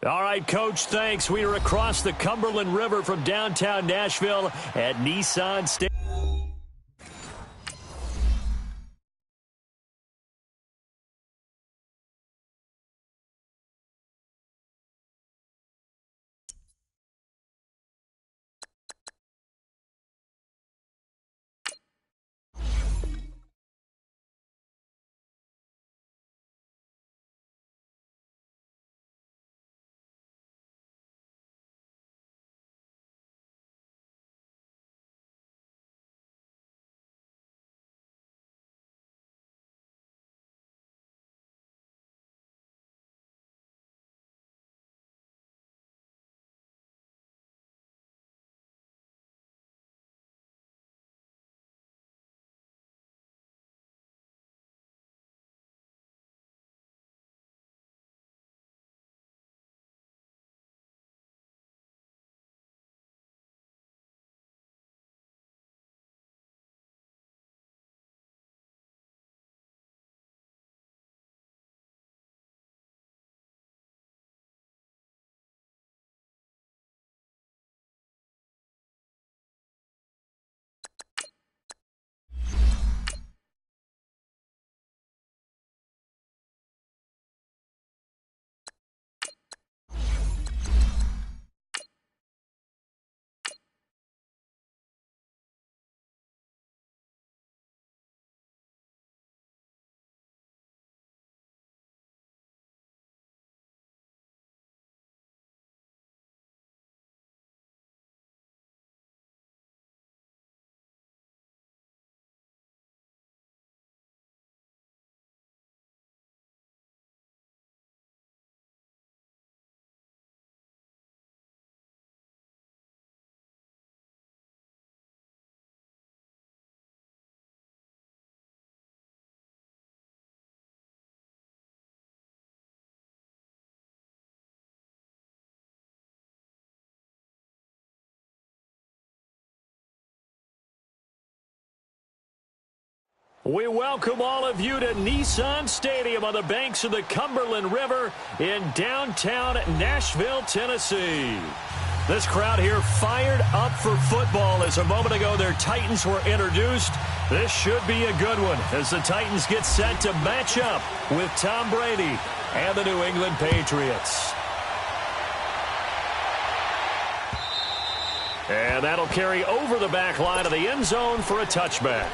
All right, Coach, thanks. We are across the Cumberland River from downtown Nashville at Nissan Stadium. We welcome all of you to Nissan Stadium on the banks of the Cumberland River in downtown Nashville, Tennessee. This crowd here fired up for football as a moment ago their Titans were introduced. This should be a good one as the Titans get set to match up with Tom Brady and the New England Patriots. And that'll carry over the back line of the end zone for a touchback.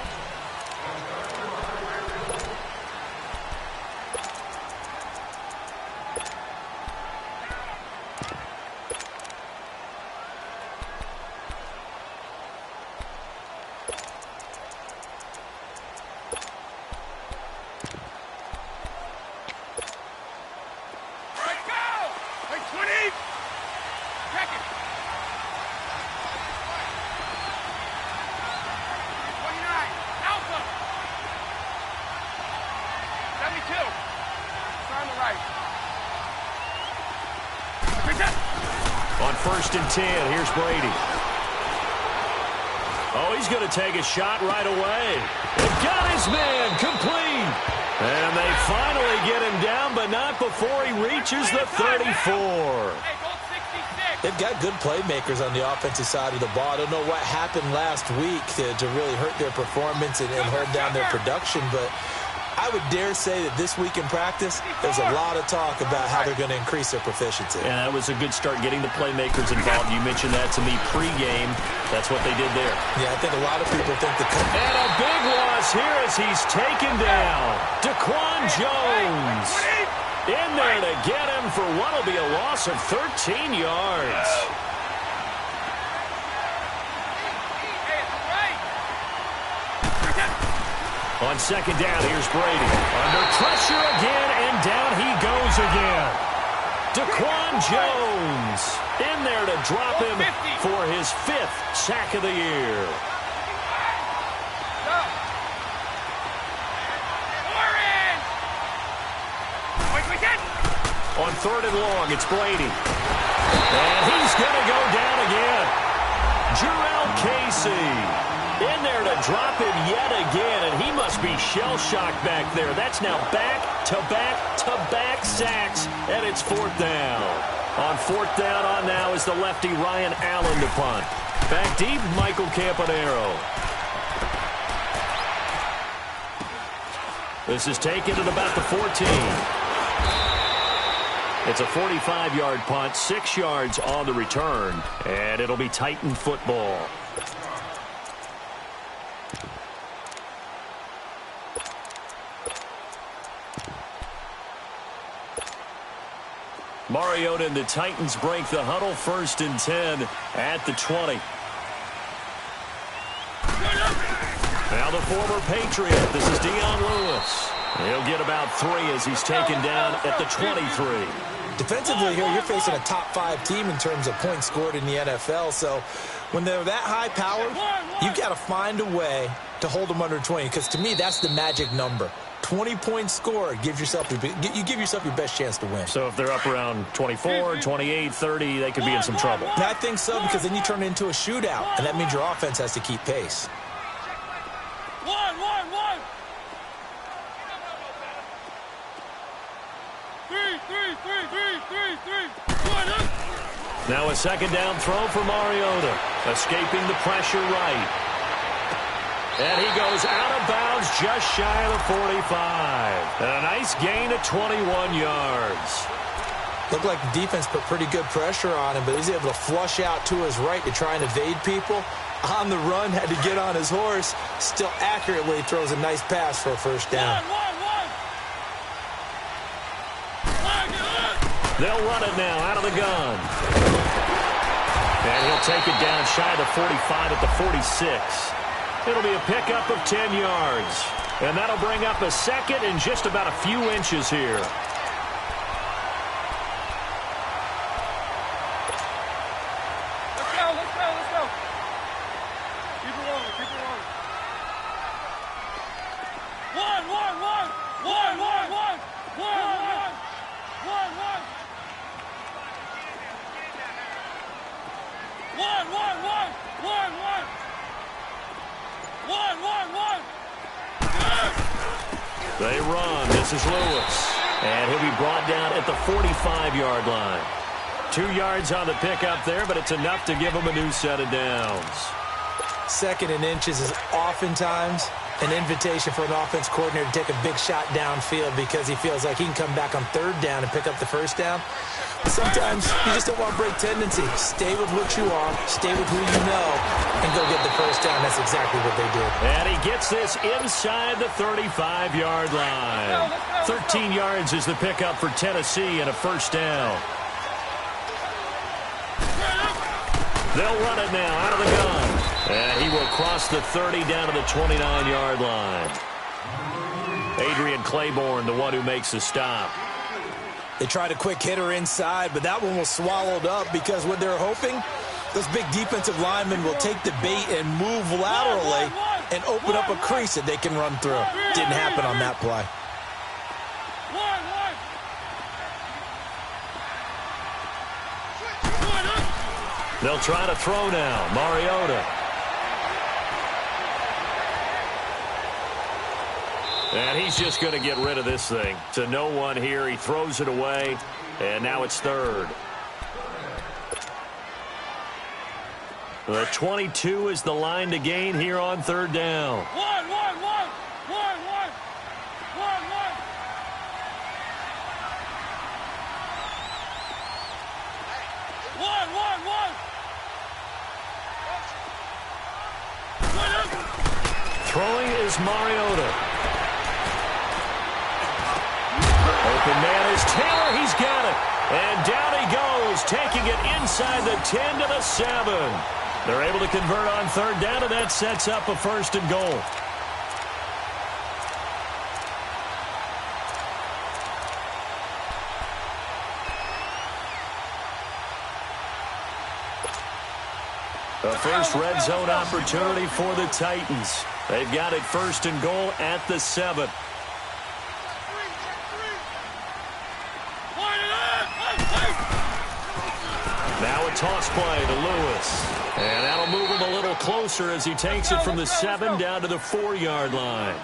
On 1st and 10, here's Brady. Oh, he's going to take a shot right away. They've got his man complete. And they finally get him down, but not before he reaches the 34. They've got good playmakers on the offensive side of the ball. I don't know what happened last week to really hurt their performance and hold down their production, but I would dare say that this week in practice, there's a lot of talk about how they're going to increase their proficiency. And that was a good start getting the playmakers involved. You mentioned that to me pregame. That's what they did there. Yeah, I think a lot of people think the... And a big loss here as he's taken down. Daquan Jones in there to get him for what will be a loss of 13 yards. On 2nd down, here's Brady. Under pressure again, and down he goes again. Daquan Jones in there to drop him for his 5th sack of the year. On 3rd and long, it's Brady. And he's going to go down again. Jarrell Casey in there to drop him yet again, and he must be shell-shocked back there. That's now back-to-back-to-back sacks, and it's 4th down. On fourth down on now is the lefty Ryan Allen to punt. Back deep, Michael Campanaro. This is taken at about the 14. It's a 45-yard punt, 6 yards on the return, and it'll be Titan football. Mariota and the Titans break the huddle, 1st and 10 at the 20. Now the former Patriot. This is Dion Lewis. He'll get about 3 as he's taken down at the 23. Defensively here, you're facing a top 5 team in terms of points scored in the NFL. So when they're that high powered, you've got to find a way to hold them under 20. Because to me, that's the magic number. 20 points scored, you give yourself your best chance to win. So if they're up around 24, 28, 30, they could be in some trouble. And I think so, because then you turn it into a shootout, and that means your offense has to keep pace. Now a second down throw for Mariota, escaping the pressure right. And he goes out of bounds just shy of the 45. And a nice gain of 21 yards. Looked like the defense put pretty good pressure on him, but he's able to flush out to his right to try and evade people. On the run, had to get on his horse. Still accurately throws a nice pass for a first down. They'll run it now out of the gun. And he'll take it down shy of the 45 at the 46. It'll be a pickup of 10 yards. And that'll bring up a second and just about a few inches here. Let's go. Keep it rolling. They run. This is Lewis. And he'll be brought down at the 45-yard line. 2 yards on the pickup there, but it's enough to give him a new set of downs. 2nd and inches is oftentimes an invitation for an offense coordinator to take a big shot downfield because he feels like he can come back on 3rd down and pick up the first down. But sometimes you just don't want to break tendency. Stay with what you are, stay with who you know, and go get the first down. That's exactly what they did. And he gets this inside the 35-yard line. 13 yards is the pickup for Tennessee and a first down. They'll run it now out of the gun. And he will cross the 30 down to the 29-yard line. Adrian Claiborne, the one who makes the stop. They tried a quick hitter inside, but that one was swallowed up because what they're hoping, those big defensive linemen will take the bait and move laterally and open up a crease that they can run through. Didn't happen on that play. They'll try to throw now. Mariota. And he's just going to get rid of this thing. To no one here. He throws it away. And now it's 3rd. The 22 is the line to gain here on 3rd down. Throwing is Mariota. Open man is Taylor. He's got it. And down he goes, taking it inside the 10 to the 7. They're able to convert on 3rd down, and that sets up a 1st and goal. The first red zone opportunity for the Titans. They've got it 1st and goal at the 7. Now a toss play to Lewis. And that'll move him a little closer as he takes it from the 7 down to the 4-yard line.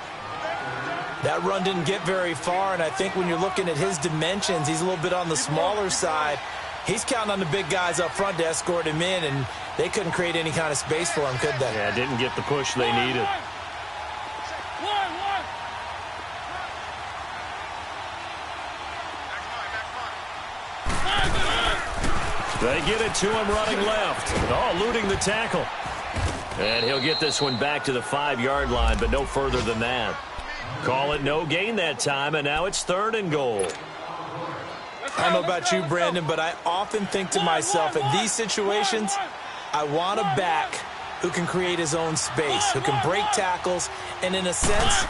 That run didn't get very far, and I think when you're looking at his dimensions, he's a little bit on the smaller side. He's counting on the big guys up front to escort him in, and they couldn't create any kind of space for him, could they? Yeah, didn't get the push they needed. They get it to him running left. Oh, eluding the tackle. And he'll get this one back to the 5-yard line, but no further than that. Call it no gain that time, and now it's 3rd and goal. I don't know about you, Brandon, but I often think to myself, in these situations, I want a back who can create his own space, who can break tackles, and in a sense,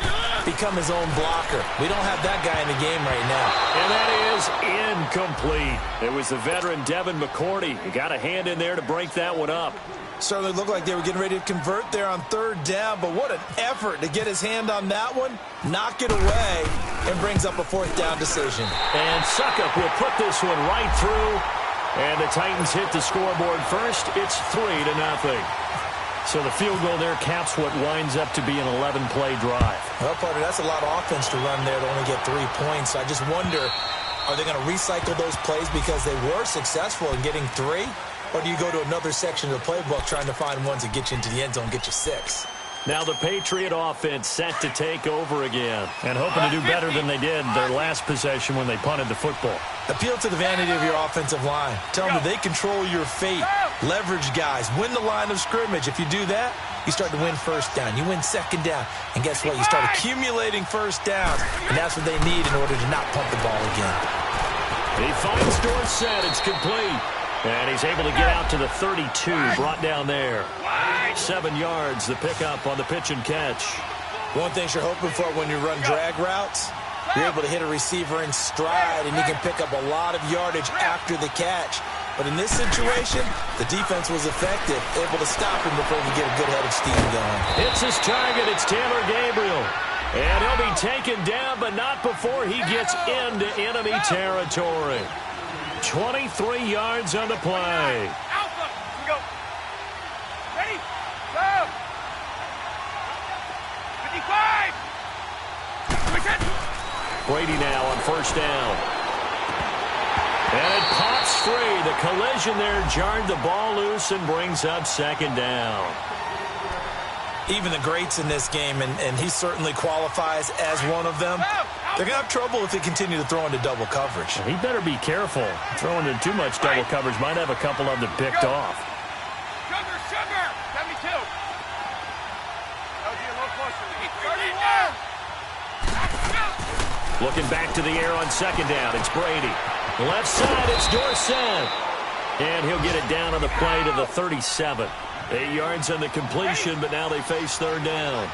become his own blocker. We don't have that guy in the game right now. And that is incomplete. It was the veteran Devin McCourty. He got a hand in there to break that one up. Certainly looked like they were getting ready to convert there on 3rd down, but what an effort to get his hand on that one, knock it away, and brings up a 4th down decision. And Suckup will put this one right through, and the Titans hit the scoreboard first. It's 3-0. So the field goal there caps what winds up to be an 11-play drive. Well, partner, that's a lot of offense to run there to only get 3 points. I just wonder, are they going to recycle those plays because they were successful in getting 3? Or do you go to another section of the playbook trying to find ones that get you into the end zone, get you 6? Now the Patriot offense set to take over again and hoping to do better than they did their last possession when they punted the football. Appeal to the vanity of your offensive line. Tell them that they control your fate. Leverage guys. Win the line of scrimmage. If you do that, you start to win 1st down. You win 2nd down. And guess what? You start accumulating 1st downs. And that's what they need in order to not punt the ball again. He finds Dorsett. It's complete. And he's able to get out to the 32, brought down there. 7 yards, the pickup on the pitch and catch. One thing you're hoping for when you run drag routes, you're able to hit a receiver in stride, and you can pick up a lot of yardage after the catch. But in this situation, the defense was effective, able to stop him before he get a good head of steam going. It's his target. It's Taylor Gabriel. And he'll be taken down, but not before he gets into enemy territory. 23 yards on the play. Alpha, we go. Ready? Go. 55. Brady now on 1st down. And it pops free. The collision there jarred the ball loose and brings up 2nd down. Even the greats in this game, and he certainly qualifies as one of them, they're going to have trouble if they continue to throw into double coverage. He better be careful. Throwing into too much double coverage might have a couple of them picked off. Sugar, 72. That was a little closer. 31. Looking back to the air on 2nd down. It's Brady. Left side, it's Dorsett. And he'll get it down on the play to the 37. 8 yards on the completion, but now they face 3rd down.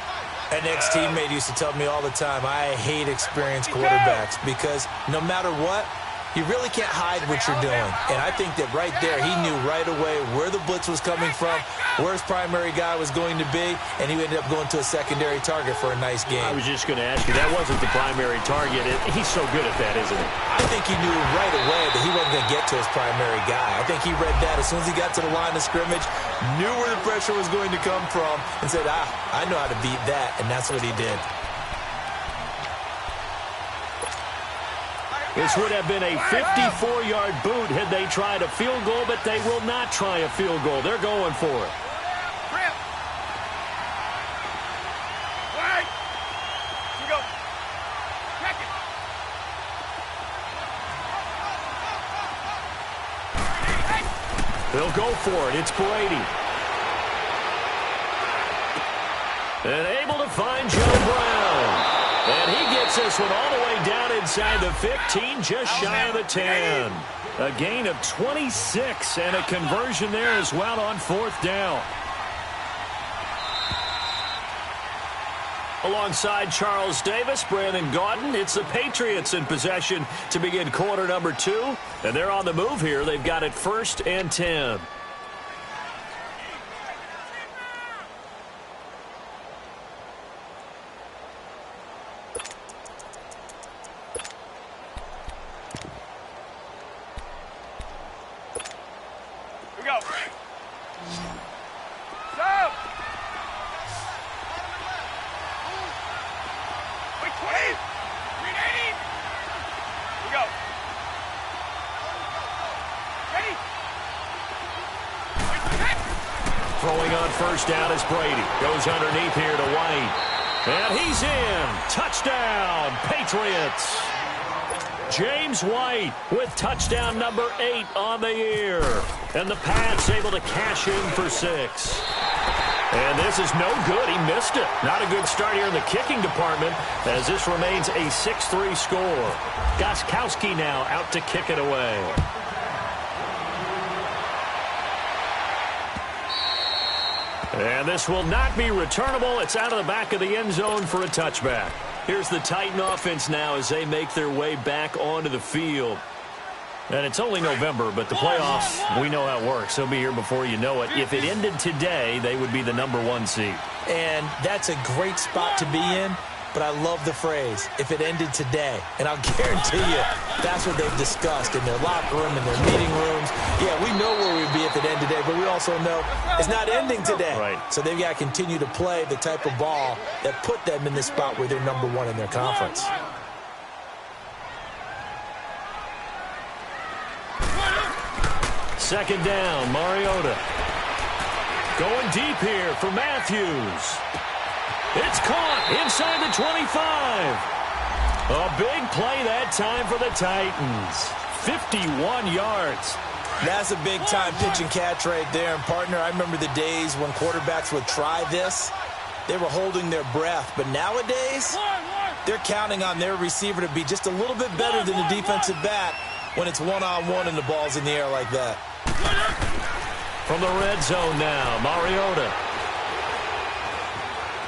An ex-teammate used to tell me all the time, I hate experienced quarterbacks because no matter what, you really can't hide what you're doing. And I think that right there, he knew right away where the blitz was coming from, where his primary guy was going to be, and he ended up going to a secondary target for a nice game. I was just going to ask you, that wasn't the primary target. He's so good at that, isn't he? I think he knew right away that he wasn't going to get to his primary guy. I think he read that as soon as he got to the line of scrimmage, knew where the pressure was going to come from, and said, I know how to beat that, and that's what he did. This would have been a 54-yard boot had they tried a field goal, but they will not try a field goal. They're going for it. Right. Here we go. Check it. They'll go for it. It's Brady. And able to find Joe Brown. And he gets this one all the way down inside the 15, just shy of the 10. A gain of 26 and a conversion there as well on 4th down. Alongside Charles Davis, Brandon Gaudin, it's the Patriots in possession to begin quarter number 2. And they're on the move here. They've got it 1st and 10. Throwing on first down is Brady. Goes underneath here to White. And he's in. Touchdown, Patriots. James White with touchdown number 8 on the year. And the Pats able to cash in for 6. And this is no good. He missed it. Not a good start here in the kicking department as this remains a 6-3 score. Gostkowski now out to kick it away. And this will not be returnable. It's out of the back of the end zone for a touchback. Here's the Titan offense now as they make their way back onto the field. And it's only November, but the playoffs, we know how it works. They'll be here before you know it. If it ended today, they would be the number 1 seed. And that's a great spot to be in, but I love the phrase, if it ended today. And I'll guarantee you, that's what they've discussed in their locker room, in their meeting rooms. Yeah, we know where we'd be if it ended today, but we also know it's not ending today. Right. So they've got to continue to play the type of ball that put them in the spot where they're number 1 in their conference. Second down, Mariota. Going deep here for Matthews. It's caught inside the 25. A big play that time for the Titans. 51 yards. That's a big-time pitch and catch right there. And, partner, I remember the days when quarterbacks would try this. They were holding their breath. But nowadays, they're counting on their receiver to be just a little bit better than the defensive back when it's one-on-one and the ball's in the air like that. From the red zone now, Mariota.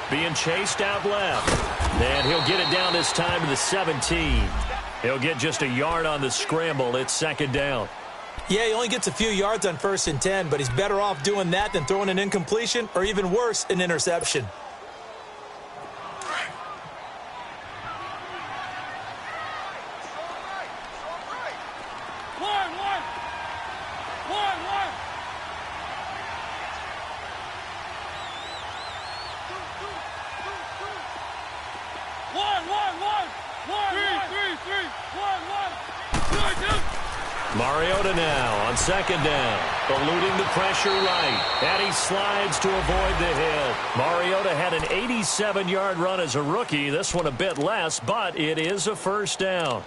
Being chased out left. And he'll get it down this time to the 17. He'll get just a yard on the scramble. It's second down. Yeah, he only gets a few yards on 1st and 10, but he's better off doing that than throwing an incompletion or even worse, an interception. Mariota now on second down, eluding the pressure right, and he slides to avoid the hit. Mariota had an 87-yard run as a rookie. This one a bit less, but it is a first down.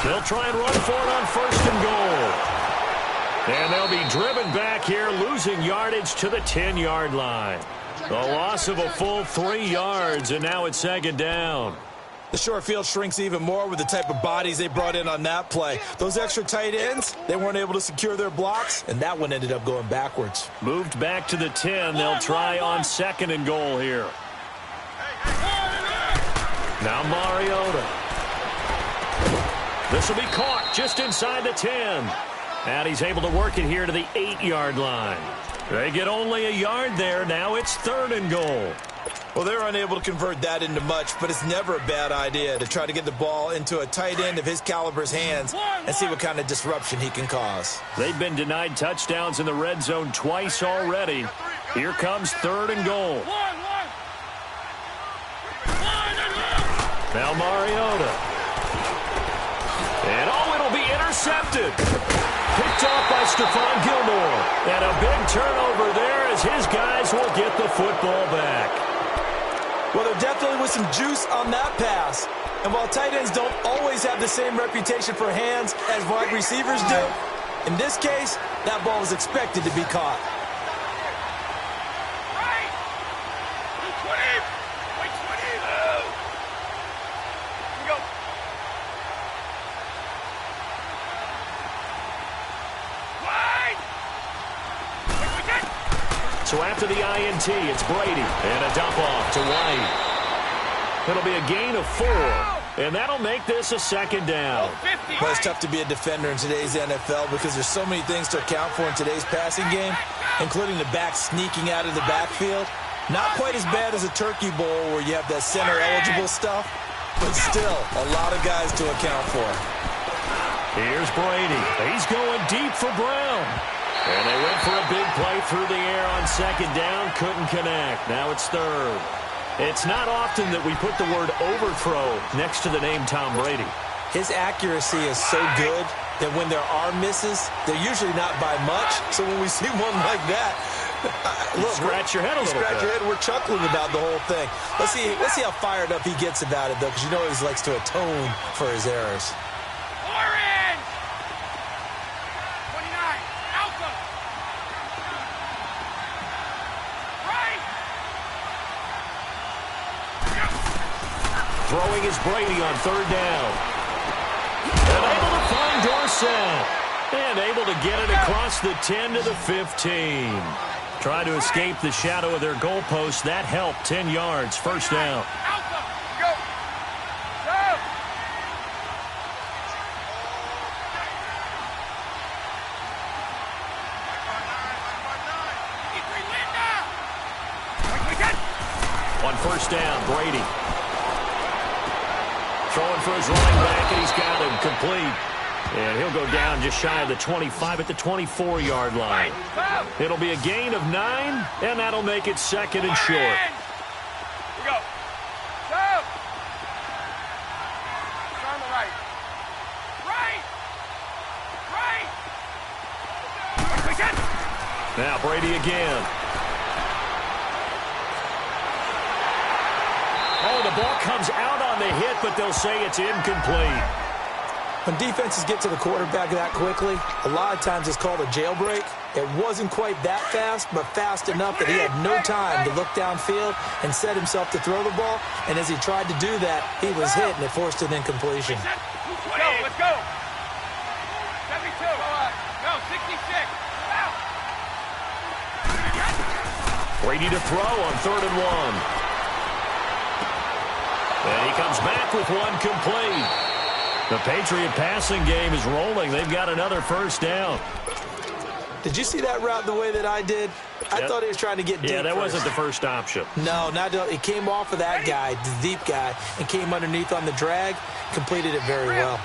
They'll try and run for it on 1st and goal. And they'll be driven back here, losing yardage to the 10-yard line. The loss of a full 3 yards, and now it's second down. The short field shrinks even more with the type of bodies they brought in on that play. Those extra tight ends, they weren't able to secure their blocks, and that one ended up going backwards. Moved back to the 10. They'll try on 2nd and goal here. Now Mariota. This will be caught just inside the 10. And he's able to work it here to the 8-yard line. They get only a yard there. Now it's 3rd and goal. Well, they're unable to convert that into much, but it's never a bad idea to try to get the ball into a tight end of his caliber's hands and see what kind of disruption he can cause. They've been denied touchdowns in the red zone twice already. Here comes 3rd and goal. Now Mariota. And it'll be intercepted. Picked off by Stephon Gilmore. And a big turnover there as his guys will get the football back. Well, there definitely was some juice on that pass. And while tight ends don't always have the same reputation for hands as wide receivers do, in this case, that ball was expected to be caught. So after the INT, it's Brady. And a dump off to White. It'll be a gain of 4. And that'll make this a second down. Well, it's tough to be a defender in today's NFL because there's so many things to account for in today's passing game, including the back sneaking out of the backfield. Not quite as bad as a turkey bowl where you have that center-eligible stuff, but still a lot of guys to account for. Here's Brady. He's going deep for Brown. And they went for a big play through the air on second down. Couldn't connect. Now it's third. It's not often that we put the word overthrow next to the name Tom Brady. His accuracy is so good that when there are misses, they're usually not by much. So when we see one like that, look, scratch your head a little bit. Scratch your head. We're chuckling about the whole thing. Let's see how fired up he gets about it, though, because you know he likes to atone for his errors. Orange! 29, Alpha! Right! Throwing is Brady on third down. And able to find Dorsett. And able to get it across the 10 to the 15. Try to escape the shadow of their goalpost. That helped. 10 yards. First down. Alpha! Go! Go! On first down, Brady. Throwing for his running back, and he's got him complete. And he'll go down just shy of the 25 at the 24-yard line. It'll be a gain of 9, and that'll make it second and short. Here we go. Go! On the right. Right! Right! Now Brady again. Oh, the ball comes out on the hit, but they'll say it's incomplete. When defenses get to the quarterback that quickly, a lot of times it's called a jailbreak. It wasn't quite that fast, but fast enough that he had no time to look downfield and set himself to throw the ball. And as he tried to do that, he was hit, and it forced an incompletion. Let's go. 72. No, 66. Brady to throw on third and 1. And he comes back with one complete. The Patriot passing game is rolling. They've got another first down. Did you see that route the way that I did? I thought he was trying to get deep. Yeah, that wasn't the first option. No, it came off of that guy, the deep guy, and came underneath on the drag. Completed it very well.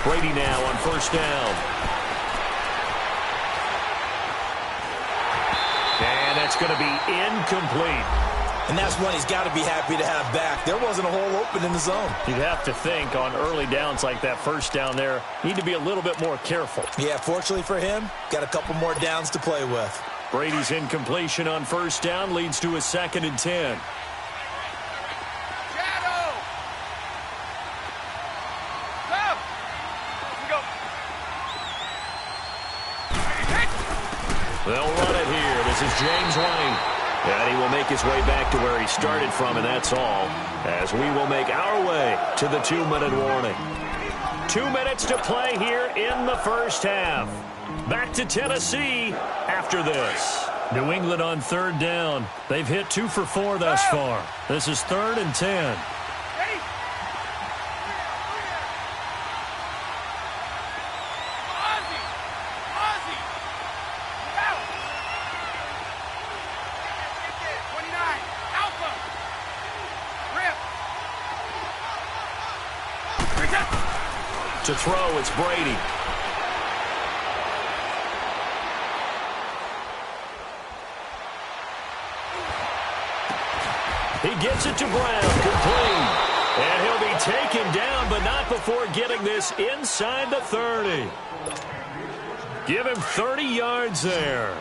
Brady now on first down. And that's going to be incomplete. And that's one he's got to be happy to have back. There wasn't a hole open in the zone. You'd have to think on early downs like that first down there, need to be a little bit more careful. Yeah, fortunately for him, got a couple more downs to play with. Brady's incompletion on first down leads to a second and 10. They'll run it here. This is James White. And he will make his way back to where he started from, and that's all, as we will make our way to the 2-minute warning. 2 minutes to play here in the first half. Back to Tennessee after this. New England on third down. They've hit 2 for 4 thus far. This is third and 10. To throw, it's Brady. He gets it to Brown, complete. And he'll be taken down, but not before getting this inside the 30. Give him 30 yards there.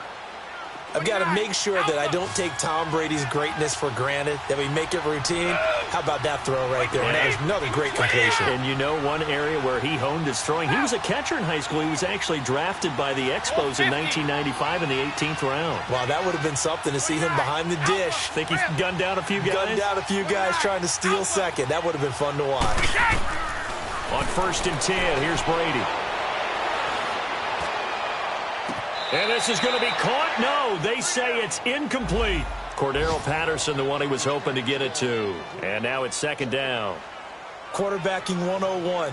I've got to make sure that I don't take Tom Brady's greatness for granted, that we make it routine. How about that throw right there? That was another great completion. And you know one area where he honed his throwing? He was a catcher in high school. He was actually drafted by the Expos in 1995 in the 18th round. Wow, that would have been something to see him behind the dish. Think he's gunned down a few guys? Gunned down a few guys trying to steal second. That would have been fun to watch. On first and 10, here's Brady. And this is going to be caught. No, they say it's incomplete. Cordero Patterson, the one he was hoping to get it to. And now it's second down. Quarterbacking 101.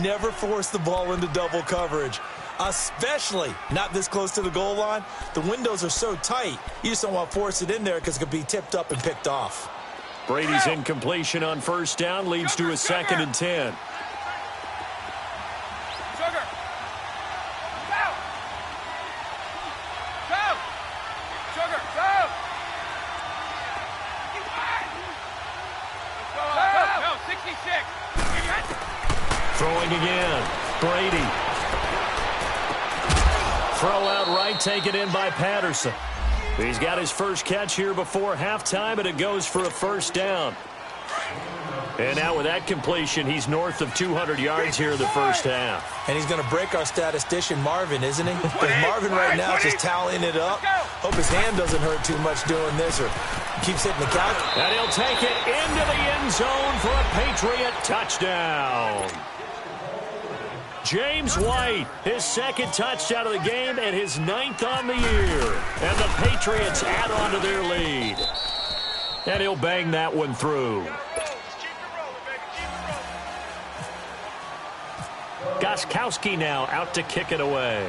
Never force the ball into double coverage, especially not this close to the goal line. The windows are so tight, you just don't want to force it in there because it could be tipped up and picked off. Brady's incompletion on first down leads to a 2nd and 10. Throwing again. Brady. Throw out right, taken in by Patterson. He's got his first catch here before halftime, and it goes for a first down. And now with that completion, he's north of 200 yards here in the first half. And he's going to break our statistician, Marvin, isn't he? Because Marvin right now is just tallying it up. Hope his hand doesn't hurt too much doing this or keeps hitting the couch. And he'll take it into the end zone for a Patriot touchdown. James White, his 2nd touchdown of the game and his 9th on the year. And the Patriots add on to their lead. And he'll bang that one through. Gostkowski now out to kick it away.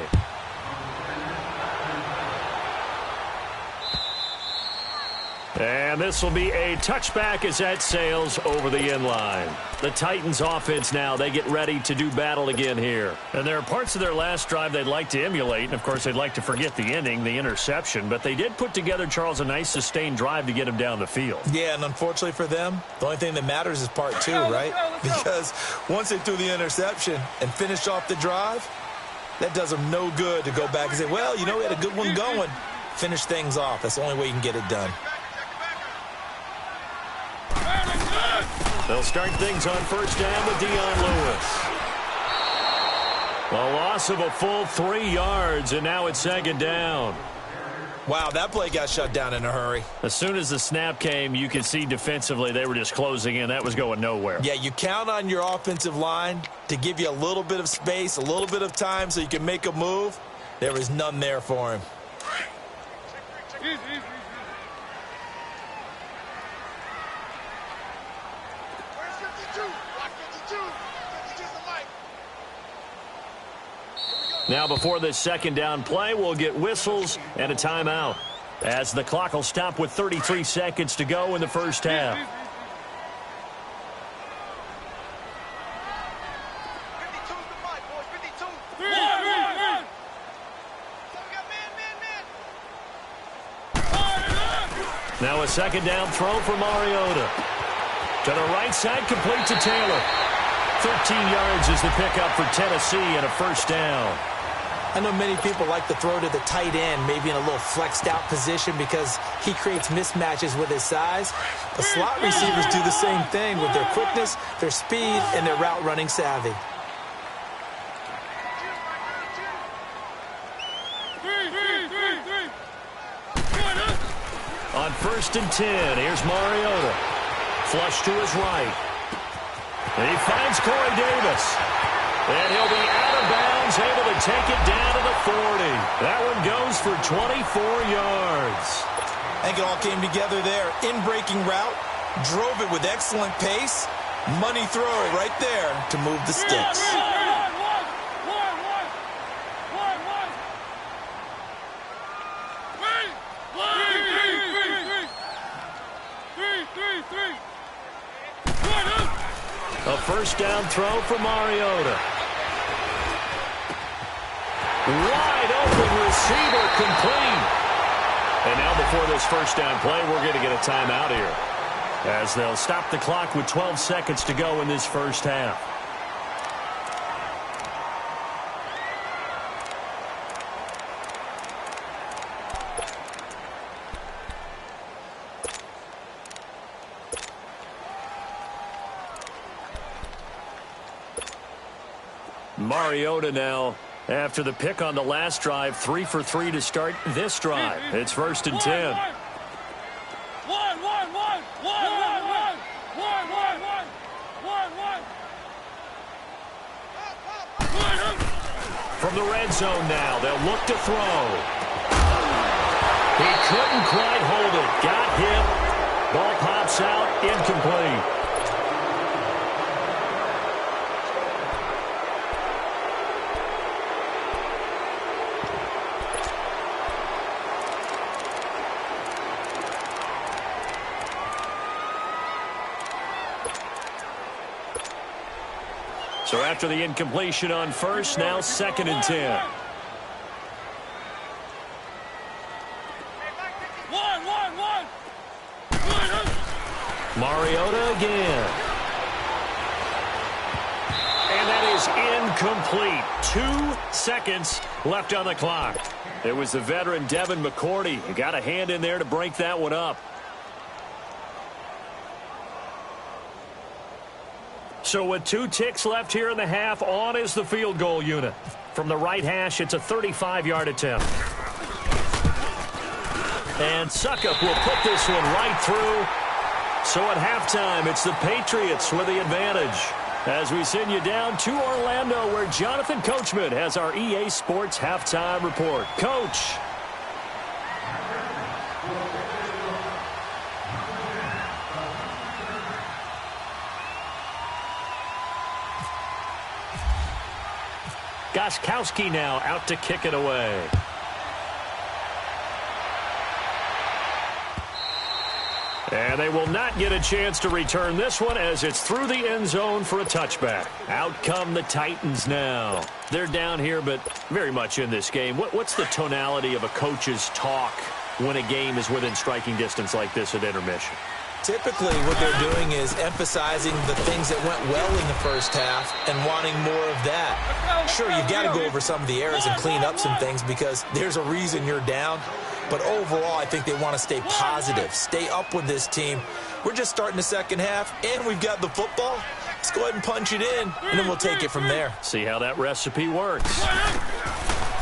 And this will be a touchback as that sails over the end line. The Titans offense now, they get ready to do battle again here. And there are parts of their last drive they'd like to emulate. And, of course, they'd like to forget the ending, the interception. But they did put together, Charles, a nice sustained drive to get him down the field. Yeah, and unfortunately for them, the only thing that matters is part 2, right? Because once they threw the interception and finished off the drive, that does them no good to go back and say, well, you know, we had a good one going. Finish things off. That's the only way you can get it done. They'll start things on first down with Dion Lewis. A loss of a full 3 yards, and now it's 2nd down. Wow, that play got shut down in a hurry. As soon as the snap came, you could see defensively they were just closing in. That was going nowhere. Yeah, you count on your offensive line to give you a little bit of space, a little bit of time so you can make a move. There was none there for him. Now before this 2nd down play, we'll get whistles and a timeout, as the clock will stop with 33 seconds to go in the first half. Now a 2nd down throw for Mariota. To the right side, complete to Taylor. 13 yards is the pickup for Tennessee and a first down. I know many people like to throw to the tight end, maybe in a little flexed out position because he creates mismatches with his size. The slot receivers do the same thing with their quickness, their speed, and their route running savvy. On 1st and 10, here's Mariota. Flush to his right. And he finds Corey Davis. And he'll be out of bounds, able to take it down to the 40. That one goes for 24 yards. I think it all came together there. In-breaking route, drove it with excellent pace. Money throw right there to move the sticks. A first down throw for Mariota. Wide open receiver, complete. And now before this first down play, we're going to get a timeout here, as they'll stop the clock with 12 seconds to go in this first half. Mariota now, after the pick on the last drive, 3 for 3 to start this drive. It's 1st and 10. From the red zone now, they'll look to throw. He couldn't quite hold it. Got hit. Ball pops out, incomplete. So after the incompletion on first, now 2nd and 10. Mariota again. And that is incomplete. 2 seconds left on the clock. It was the veteran Devin McCourty who got a hand in there to break that one up. So with 2 ticks left here in the half, on is the field goal unit. From the right hash, it's a 35-yard attempt. And Suckup will put this one right through. So at halftime, it's the Patriots with the advantage. As we send you down to Orlando, where Jonathan Coachman has our EA Sports halftime report. Coach. Gostkowski now out to kick it away. And they will not get a chance to return this one as it's through the end zone for a touchback. Out come the Titans now. They're down here, but very much in this game. What's the tonality of a coach's talk when a game is within striking distance like this at intermission? Typically, what they're doing is emphasizing the things that went well in the first half and wanting more of that. Sure, you've got to go over some of the errors and clean up some things because there's a reason you're down. But overall, I think they want to stay positive, stay up with this team. We're just starting the second half, and we've got the football. Let's go ahead and punch it in, and then we'll take it from there. See how that recipe works.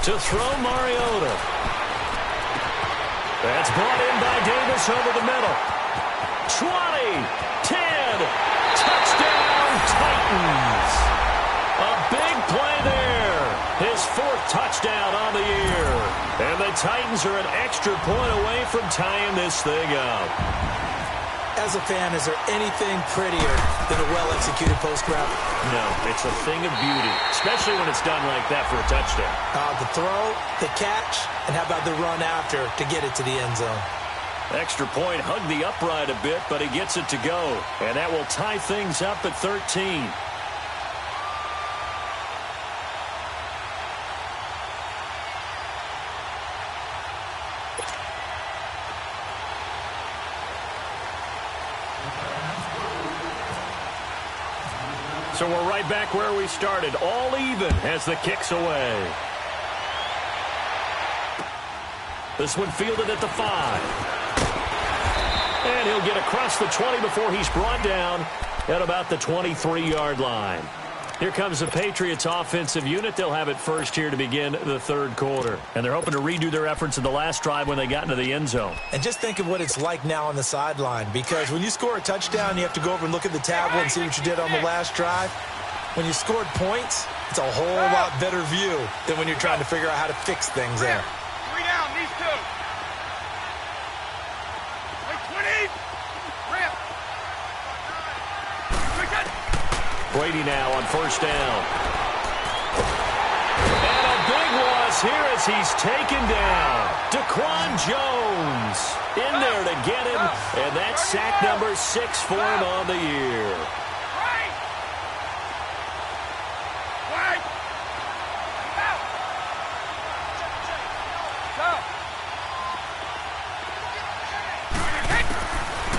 To throw Mariota. That's brought in by Davis over the middle. 20, 10, touchdown Titans. A big play there. His 4th touchdown on the year. And the Titans are an extra point away from tying this thing up. As a fan, is there anything prettier than a well-executed post route? No, it's a thing of beauty, especially when it's done like that for a touchdown. The throw, the catch, and how about the run after to get it to the end zone? Extra point hugged the upright a bit, but he gets it to go. And that will tie things up at 13. So we're right back where we started, all even as the kick's away. This one fielded at the 5. And he'll get across the 20 before he's brought down at about the 23-yard line. Here comes the Patriots offensive unit. They'll have it first here to begin the 3rd quarter. And they're hoping to redo their efforts in the last drive when they got into the end zone. And just think of what it's like now on the sideline, because when you score a touchdown, you have to go over and look at the tablet and see what you did on the last drive. When you scored points, it's a whole lot better view than when you're trying to figure out how to fix things there. 3 down, these 2. Wait, 20. Ramp. Brady now on 1st down. And a big loss here as he's taken down. Daquan Jones in there to get him. And that's sack number 6 for him on the year.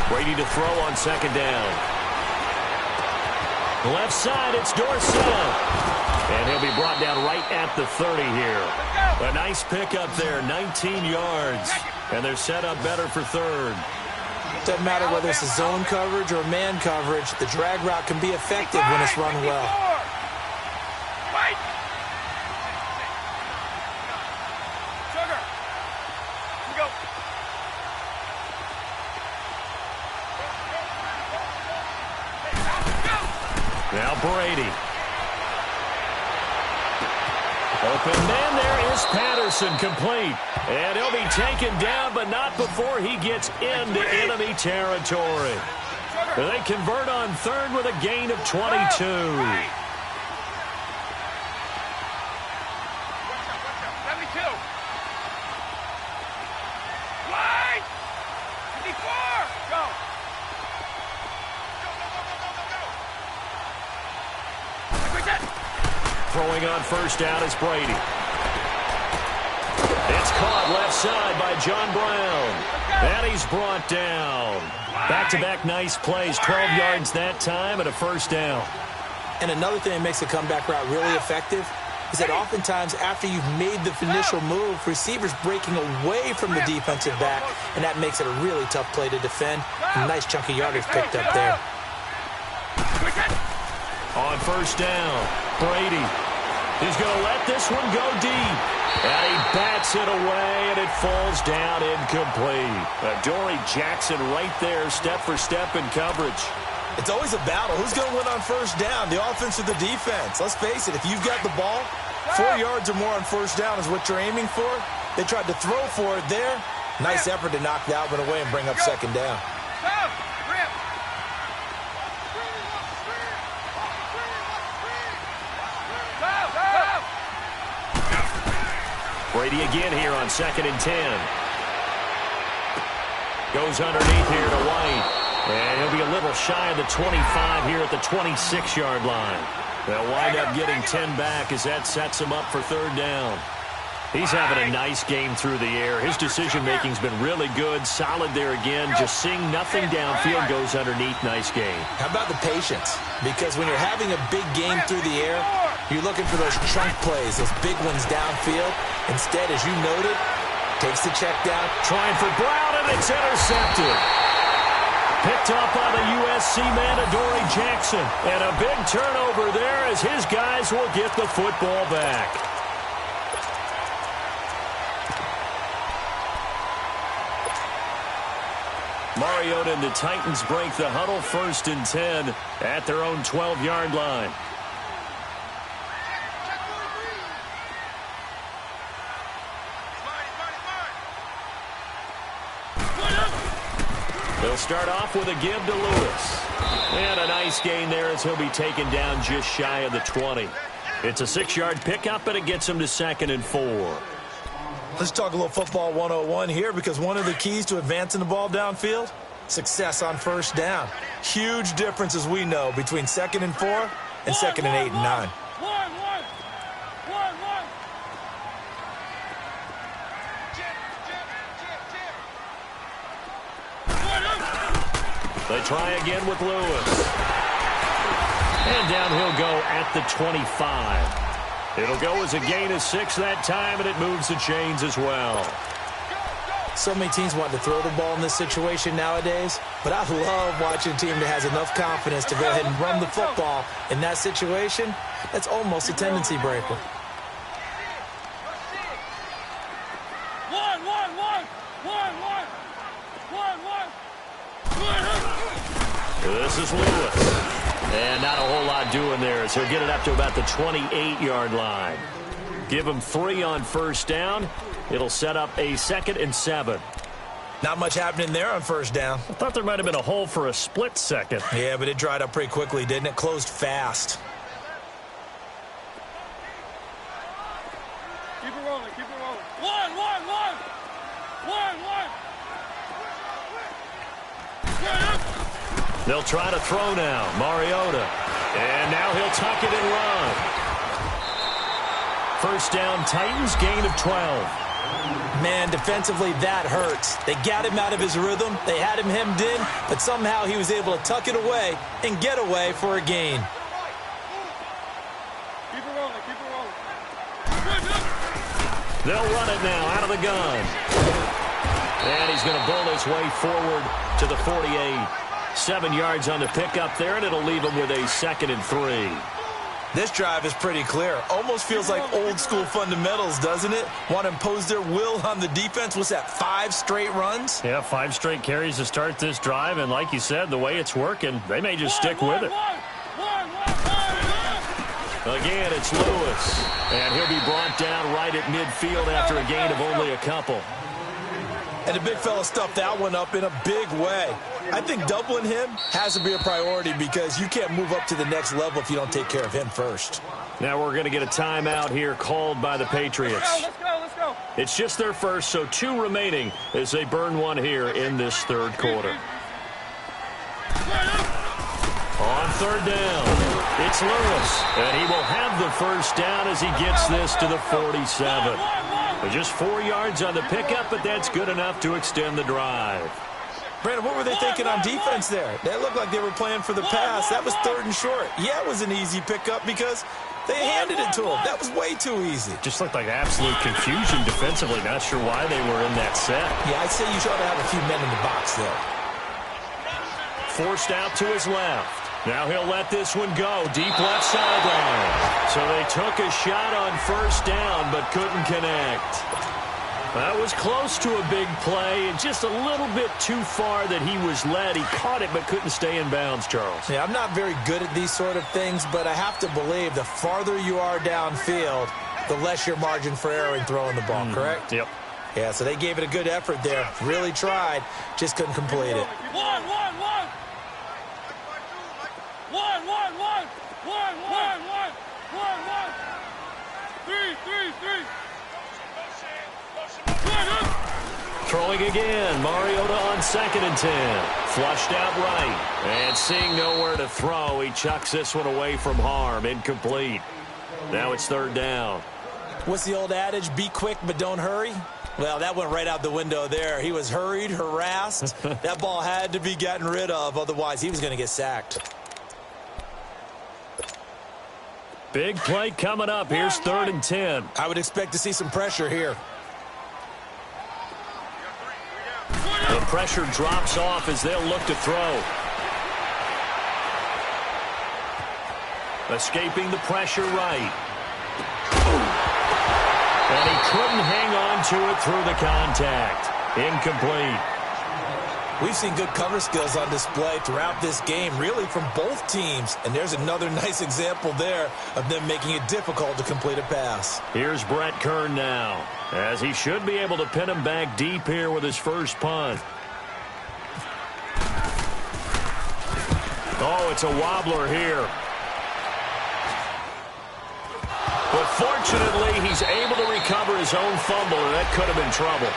Brady to throw on 2nd down. Left side, it's Dorsett. And he'll be brought down right at the 30 here. A nice pickup there, 19 yards. And they're set up better for 3rd. Doesn't matter whether it's a zone coverage or man coverage, the drag route can be effective when it's run well. Now Brady. Open man, there is Patterson, complete. And he'll be taken down, but not before he gets into enemy territory. They convert on 3rd with a gain of 22. Throwing on first down is Brady. It's caught left side by John Brown. And he's brought down. Back-to-back nice plays, 12 yards that time and a first down. And another thing that makes the comeback route really effective is that oftentimes after you've made the initial move, receivers breaking away from the defensive back, and that makes it a really tough play to defend. A nice chunk of yardage picked up there. On first down, Brady. He's going to let this one go deep. And he bats it away, and it falls down incomplete. Adoree Jackson right there, step for step in coverage. It's always a battle. Who's going to win on first down, the offense or the defense? Let's face it, if you've got the ball, 4 yards or more on first down is what you're aiming for. They tried to throw for it there. Nice effort to knock that one away and bring up second down. Brady again here on 2nd and 10. Goes underneath here to White. And he'll be a little shy of the 25 here at the 26-yard line. They'll wind up getting 10 back as that sets him up for third down. He's having a nice game through the air. His decision-making's been really good. Solid there again. Just seeing nothing downfield, goes underneath. Nice game. How about the patience? Because when you're having a big game through the air, you're looking for those chunk plays, those big ones downfield. Instead, as you noted, takes the check down. Trying for Brown, and it's intercepted. Picked up by the USC man, Adoree Jackson. And a big turnover there as his guys will get the football back. Mariota and the Titans break the huddle, 1st and 10 at their own 12-yard line. They'll start off with a give to Lewis. And a nice gain there as he'll be taken down just shy of the 20. It's a 6-yard pickup, and it gets him to 2nd and 4. Let's talk a little football 101 here, because one of the keys to advancing the ball downfield, success on first down. Huge difference, as we know, between 2nd and 4 and 2nd and 8 and 9. They try again with Lewis. And down he'll go at the 25. It'll go as a gain of 6 that time, and it moves the chains as well. So many teams want to throw the ball in this situation nowadays, but I love watching a team that has enough confidence to go ahead and run the football in that situation. That's almost a tendency breaker. This is Lewis. And not a whole lot doing there as he'll get it up to about the 28-yard line. Give him 3 on first down. It'll set up a 2nd and 7. Not much happening there on first down. I thought there might have been a hole for a split second. Yeah, but it dried up pretty quickly, didn't it? Closed fast. Keep it rolling, keep it rolling. One. They'll try to throw now. Mariota. And now he'll tuck it and run. First down, Titans, gain of 12. Man, defensively, that hurts. They got him out of his rhythm. They had him hemmed in, but somehow he was able to tuck it away and get away for a gain. Keep it rolling, keep it rolling. They'll run it now out of the gun. And he's going to bull his way forward to the 48. 7 yards on the pickup there, and it'll leave him with a 2nd and 3. This drive is pretty clear. Almost feels like old school fundamentals, doesn't it? Want to impose their will on the defense. What's that, 5 straight runs? Yeah, 5 straight carries to start this drive, and like you said, the way it's working, they may just stick with it. Again, it's Lewis, and he'll be brought down right at midfield after a gain of only a couple. And the big fella stuffed that one up in a big way. I think doubling him has to be a priority because you can't move up to the next level if you don't take care of him first. Now we're going to get a timeout here called by the Patriots. Let's go. It's just their first, so 2 remaining as they burn one here in this third quarter. On third down. It's Lewis, and he will have the first down as he gets this to the 47. Just 4 yards on the pickup, but that's good enough to extend the drive. Brandon, what were they thinking on defense there? That looked like they were playing for the pass. That was 3rd and short. Yeah, it was an easy pickup because they handed it to him. That was way too easy. Just looked like absolute confusion defensively. Not sure why they were in that set. Yeah, I'd say you ought to have a few men in the box there. Forced out to his left. Now he'll let this one go. Deep left sideline. So they took a shot on first down, but couldn't connect. That was close to a big play, and just a little bit too far that he was led. He caught it, but couldn't stay in bounds, Charles. Yeah, I'm not very good at these sort of things, but I have to believe the farther you are downfield, the less your margin for error in throwing the ball, correct? Yep. Yeah, so they gave it a good effort there. Really tried, just couldn't complete it. One. Three. Throwing again. Mariota on 2nd and 10. Flushed out right. And seeing nowhere to throw, he chucks this one away from harm. Incomplete. Now it's 3rd down. What's the old adage? Be quick, but don't hurry? Well, that went right out the window there. He was hurried, harassed. That ball had to be gotten rid of. Otherwise, he was going to get sacked. Big play coming up. Here's 3rd and 10. I would expect to see some pressure here. The pressure drops off as they'll look to throw. Escaping the pressure right. And he couldn't hang on to it through the contact. Incomplete. We've seen good cover skills on display throughout this game, really from both teams. And there's another nice example there of them making it difficult to complete a pass. Here's Brett Kern now, as he should be able to pin him back deep here with his first punt. Oh, it's a wobbler here. But fortunately, he's able to recover his own fumble, and that could have been trouble.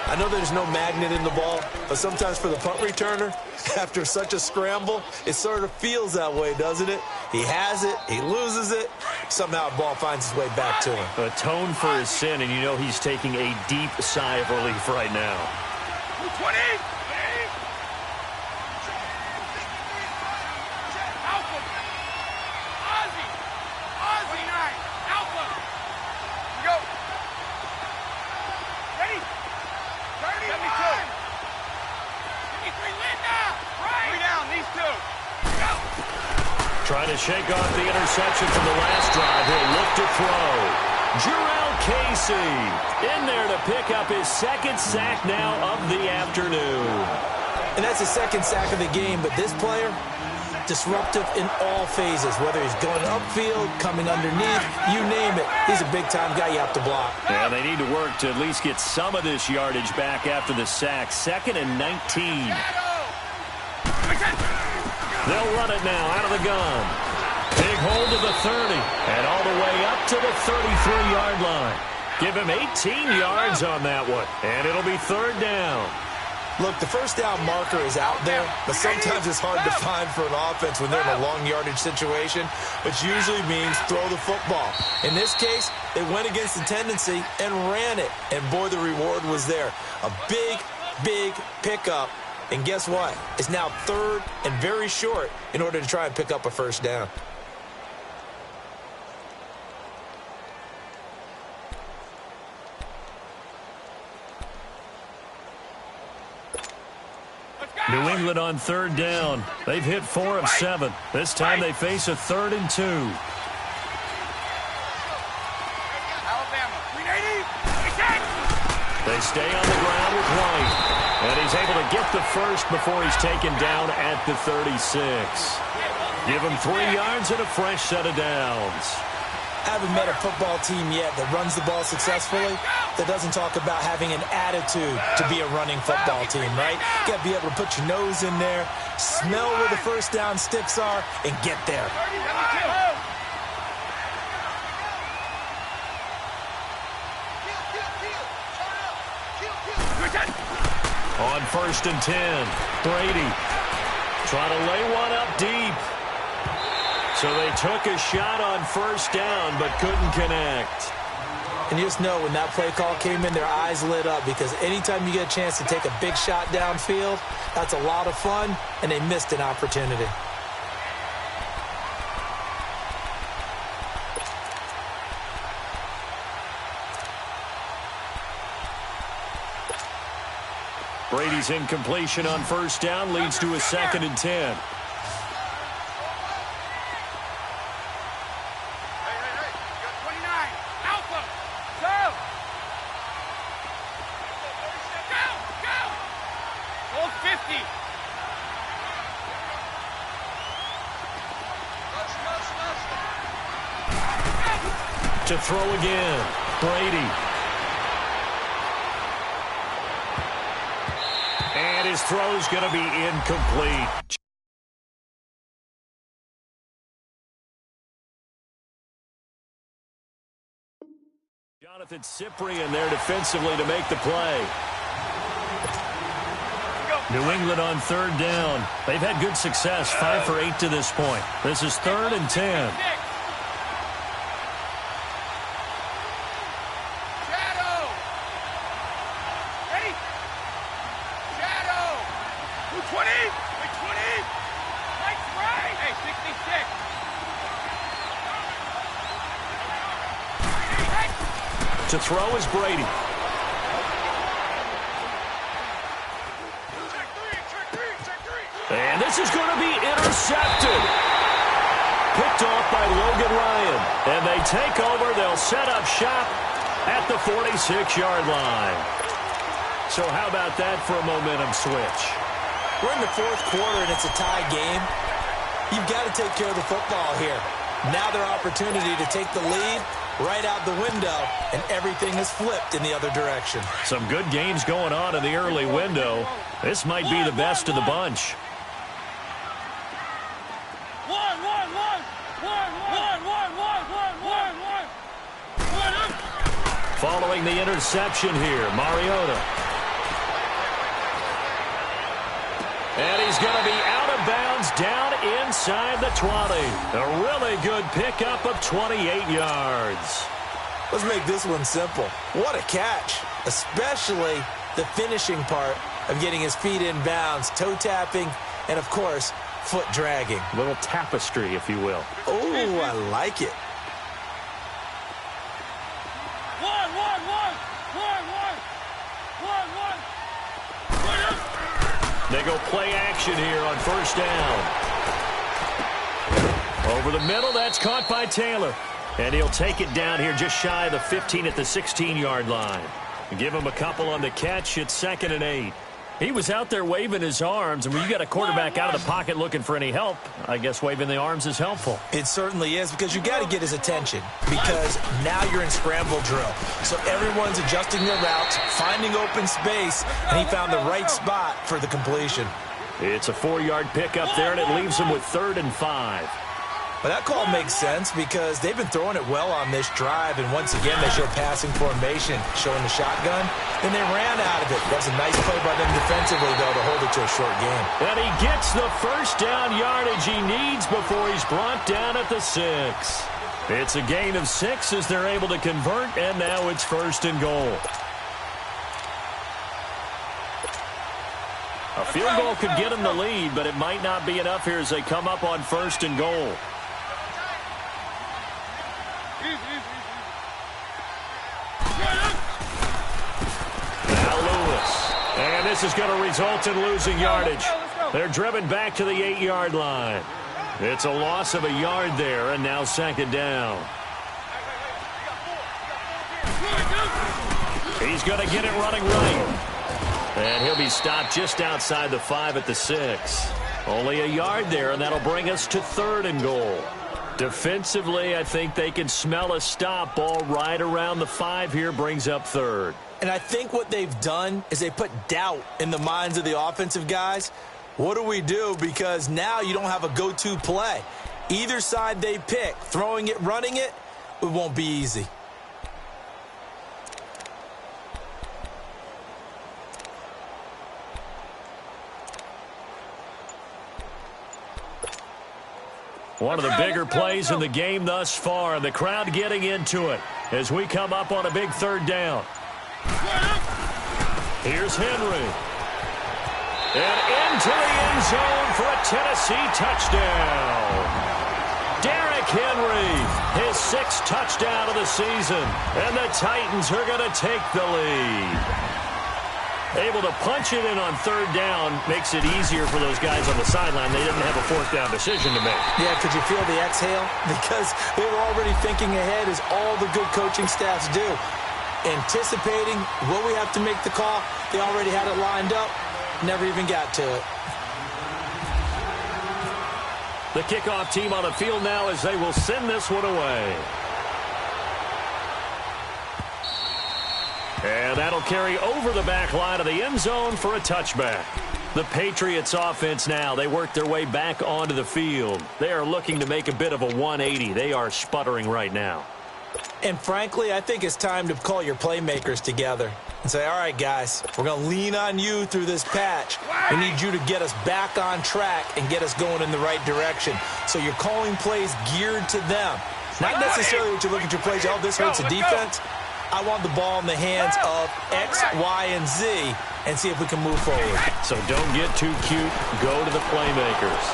I know there's no magnet in the ball, but sometimes for the punt returner, after such a scramble, it sort of feels that way, doesn't it? He has it, he loses it, somehow the ball finds its way back to him. Atone for his sin, and you know he's taking a deep sigh of relief right now. 20. Trying to shake off the interception from the last drive. He'll look to throw. Jarrell Casey in there to pick up his 2nd sack now of the afternoon. And that's his 2nd sack of the game, but this player, disruptive in all phases, whether he's going upfield, coming underneath, you name it. He's a big-time guy you have to block. Yeah, they need to work to at least get some of this yardage back after the sack. 2nd and 19. They'll run it now out of the gun. Big hold to the 30 and all the way up to the 33-yard line. Give him 18 yards on that one, and it'll be 3rd down. Look, the first down marker is out there, but sometimes it's hard to find for an offense when they're in a long yardage situation, which usually means throw the football. In this case, they went against the tendency and ran it, and boy, the reward was there. A big, big pickup. And guess what? It's now 3rd and very short in order to try and pick up a first down. New England on 3rd down. They've hit 4 of 7. This time they face a 3rd and 2. They stay on the ground with White. And he's able to get the first before he's taken down at the 36. Give him 3 yards and a fresh set of downs. I haven't met a football team yet that runs the ball successfully that doesn't talk about having an attitude to be a running football team, right? You got to be able to put your nose in there, smell where the first down sticks are, and get there. On 1st and 10, Brady trying to lay one up deep. So they took a shot on first down but couldn't connect. And you just know when that play call came in, their eyes lit up because anytime you get a chance to take a big shot downfield, that's a lot of fun, and they missed an opportunity. Brady's incompletion on first down leads to a 2nd and 10. To throw again, Brady. And his throw's going to be incomplete. Jonathan Cyprian there defensively to make the play. New England on 3rd down. They've had good success, 5 for 8 to this point. This is 3rd and 10. To throw is Brady. And this is going to be intercepted. Picked off by Logan Ryan. And they take over. They'll set up shop at the 46-yard line. So how about that for a momentum switch? We're in the 4th quarter, and it's a tie game. You've got to take care of the football here. Now their opportunity to take the lead right out the window, and everything is flipped in the other direction. Some good games going on in the early window. This might be the best of the bunch. Following the interception here, Mariota. And he's going to be out of bounds down inside the 20. A really good pickup of 28 yards. Let's make this one simple. What a catch, especially the finishing part of getting his feet in bounds, toe tapping, and, of course, foot dragging. A little tapestry, if you will. Oh, I like it. They go play action here on first down. Over the middle, that's caught by Taylor. And he'll take it down here just shy of the 15 at the 16-yard line. Give him a couple on the catch. It's 2nd and 8. He was out there waving his arms, and when you got a quarterback out of the pocket looking for any help, I guess waving the arms is helpful. It certainly is, because you got to get his attention, because now you're in scramble drill. So everyone's adjusting their routes, finding open space, and he found the right spot for the completion. It's a 4-yard pickup there, and it leaves him with 3rd and 5. Well, that call makes sense because they've been throwing it well on this drive, and once again they show passing formation, showing the shotgun. Then they ran out of it. That was a nice play by them defensively, though, to hold it to a short game. And he gets the first down yardage he needs before he's brought down at the 6. It's a gain of 6 as they're able to convert, and now it's 1st and goal. A field goal could get them the lead, but it might not be enough here as they come up on 1st and goal. Now Lewis. And this is going to result in losing yardage. They're driven back to the 8-yard line. It's a loss of a yard there, and now 2nd down. He's going to get it running right. And he'll be stopped just outside the 5 at the 6. Only a yard there, and that'll bring us to 3rd and goal. Defensively, I think they can smell a stop. Ball right around the 5 here brings up 3rd. And I think what they've done is they put doubt in the minds of the offensive guys. What do we do? Because now you don't have a go-to play. Either side they pick, throwing it, running it, it won't be easy. One of the bigger plays in the game thus far, and the crowd getting into it as we come up on a big third down. Here's Henry. And into the end zone for a Tennessee touchdown. Derrick Henry, his 6th touchdown of the season, and the Titans are going to take the lead. Able to punch it in on third down makes it easier for those guys on the sideline. They didn't have a fourth down decision to make. Yeah, could you feel the exhale? Because they were already thinking ahead, as all the good coaching staffs do. Anticipating, will we have to make the call? They already had it lined up. Never even got to it. The kickoff team on the field now as they will send this one away. And that'll carry over the back line of the end zone for a touchback. The Patriots offense now, they work their way back onto the field. They are looking to make a bit of a 180. They are sputtering right now. And frankly, I think it's time to call your playmakers together and say, all right, guys, we're going to lean on you through this patch. We need you to get us back on track and get us going in the right direction. So you're calling plays geared to them. Not necessarily what you look at your plays, oh, this hurts the defense. I want the ball in the hands of X, Y, and Z and see if we can move forward. So don't get too cute. Go to the playmakers.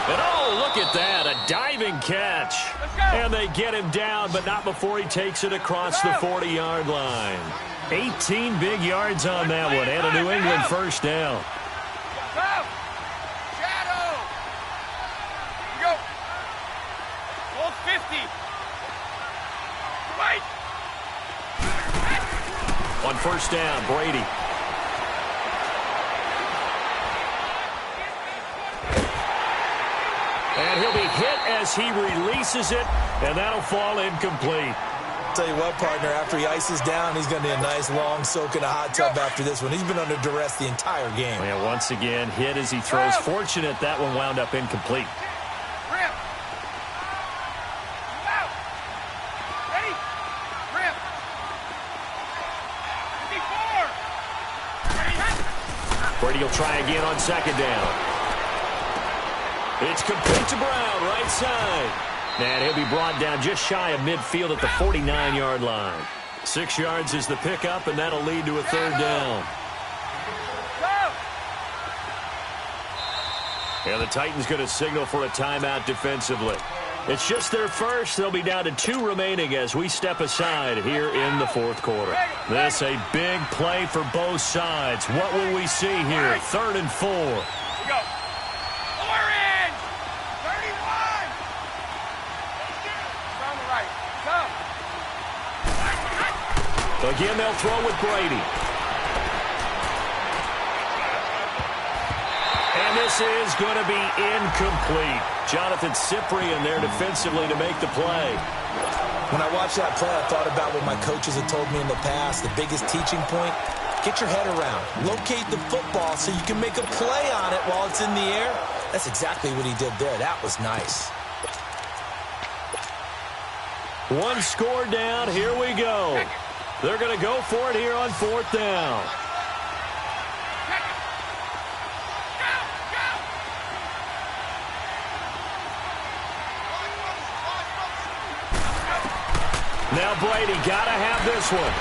And oh, look at that, a diving catch. And they get him down, but not before he takes it across the 40-yard line. 18 big yards on that one, and a New England first down. On first down, Brady. And he'll be hit as he releases it, and that'll fall incomplete. Tell you what, partner, after he ices down, he's going to need a nice long soak in a hot tub after this one. He's been under duress the entire game. And once again, hit as he throws. Fortunate that one wound up incomplete. Brady will try again on second down. It's complete to Brown, right side. And he'll be brought down just shy of midfield at the 49-yard line. 6 yards is the pickup, and that'll lead to a third down. And the Titans going to signal for a timeout defensively. It's just their first. They'll be down to 2 remaining as we step aside here in the fourth quarter. This a big play for both sides. What will we see here? 3rd and 4. Go. Orange! 31! On the right. Come. Again, they'll throw with Brady. And this is going to be incomplete. Jonathan Cyprien there defensively to make the play. When I watched that play, I thought about what my coaches have told me in the past. The biggest teaching point, get your head around. Locate the football so you can make a play on it while it's in the air. That's exactly what he did there. That was nice. One score down. Here we go. They're going to go for it here on 4th down. Now Brady got to have this one.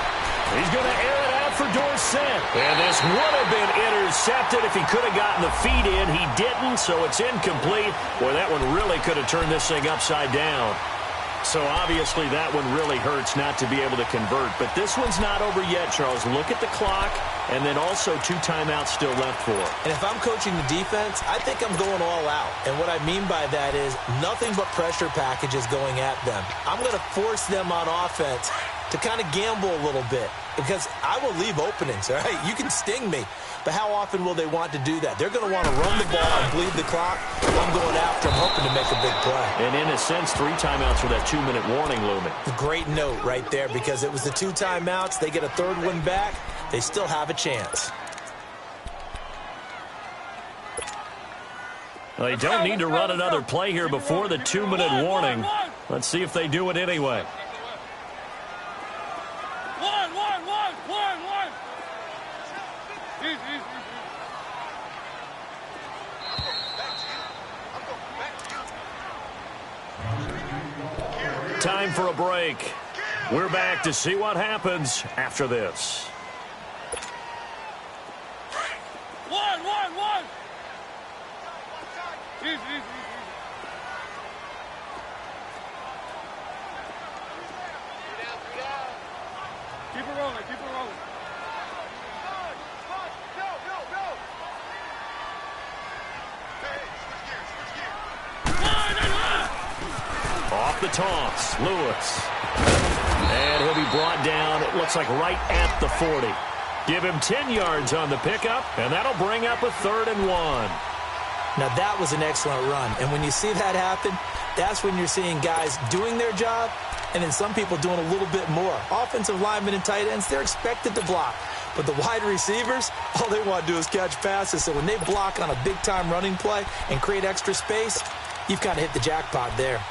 He's going to air it out for Dorsett. And this would have been intercepted if he could have gotten the feet in. He didn't, so it's incomplete. Boy, that one really could have turned this thing upside down. So obviously that one really hurts not to be able to convert. But this one's not over yet, Charles. Look at the clock, and then also 2 timeouts still left for him. And if I'm coaching the defense, I think I'm going all out. And what I mean by that is nothing but pressure packages going at them. I'm going to force them on offense to kind of gamble a little bit because I will leave openings, all right? You can sting me, but how often will they want to do that? They're going to want to run the ball and bleed the clock. I'm going after them, hoping to make a big play. And in a sense, 3 timeouts for that 2-minute warning looming. Great note right there because it was the 2 timeouts. They get a 3rd one back. They still have a chance. Well, they don't need to run another play here before the 2-minute warning. Let's see if they do it anyway. One. Easy. time for a break. We're back to see what happens after this. One. Easy. Keep it rolling. Off the toss, Lewis. And he'll be brought down, it looks like right at the 40. Give him 10 yards on the pickup, and that'll bring up a 3rd and 1. Now, that was an excellent run. And when you see that happen, that's when you're seeing guys doing their job and then some people doing a little bit more. Offensive linemen and tight ends, they're expected to block. But the wide receivers, all they want to do is catch passes. So when they block on a big-time running play and create extra space, you've kind of hit the jackpot there.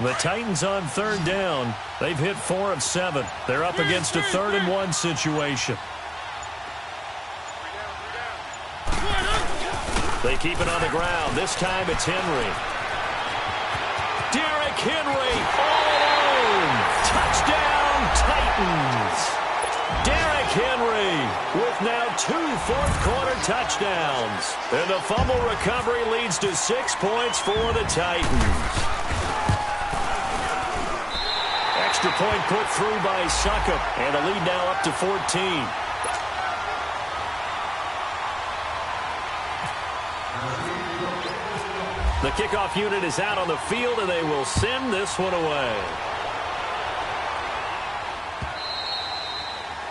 The Titans on 3rd down. They've hit 4 of 7. They're up against a 3rd and 1 situation. They keep it on the ground. This time it's Henry. Derrick Henry all alone. Touchdown, Titans. Derrick Henry with now 2 fourth-quarter touchdowns. And the fumble recovery leads to 6 points for the Titans. Extra point put through by Succop, and the lead now up to 14. The kickoff unit is out on the field, and they will send this one away.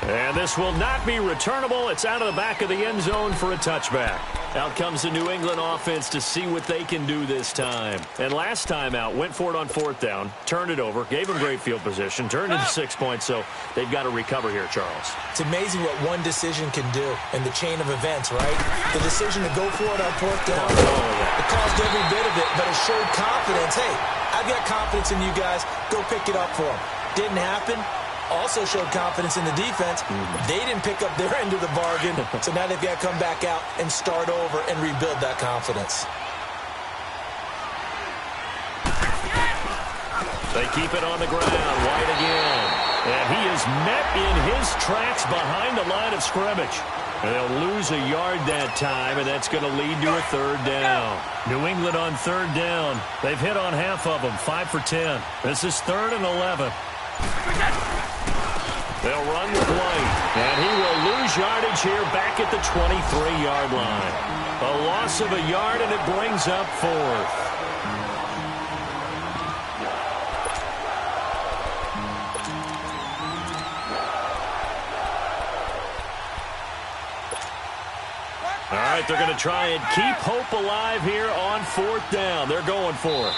And this will not be returnable. It's out of the back of the end zone for a touchback. Out comes the New England offense to see what they can do this time. And last time out, went for it on 4th down, turned it over, gave them great field position, turned into 6 points, so they've got to recover here, Charles. It's amazing what one decision can do in the chain of events, right? The decision to go for it on 4th down, it caused every bit of it, but it showed confidence. Hey, I've got confidence in you guys. Go pick it up for them. Didn't happen. Also showed confidence in the defense. They didn't pick up their end of the bargain, so now they've got to come back out and start over and rebuild that confidence. They keep it on the ground. White again. And he is met in his tracks behind the line of scrimmage. And they'll lose a yard that time, and that's going to lead to a 3rd down. New England on 3rd down. They've hit on half of them, 5 for 10. This is 3rd and 11. They'll run with White, and he will lose yardage here back at the 23-yard line. A loss of a yard, and it brings up 4th. All right, they're going to try and keep hope alive here on 4th down. They're going for it.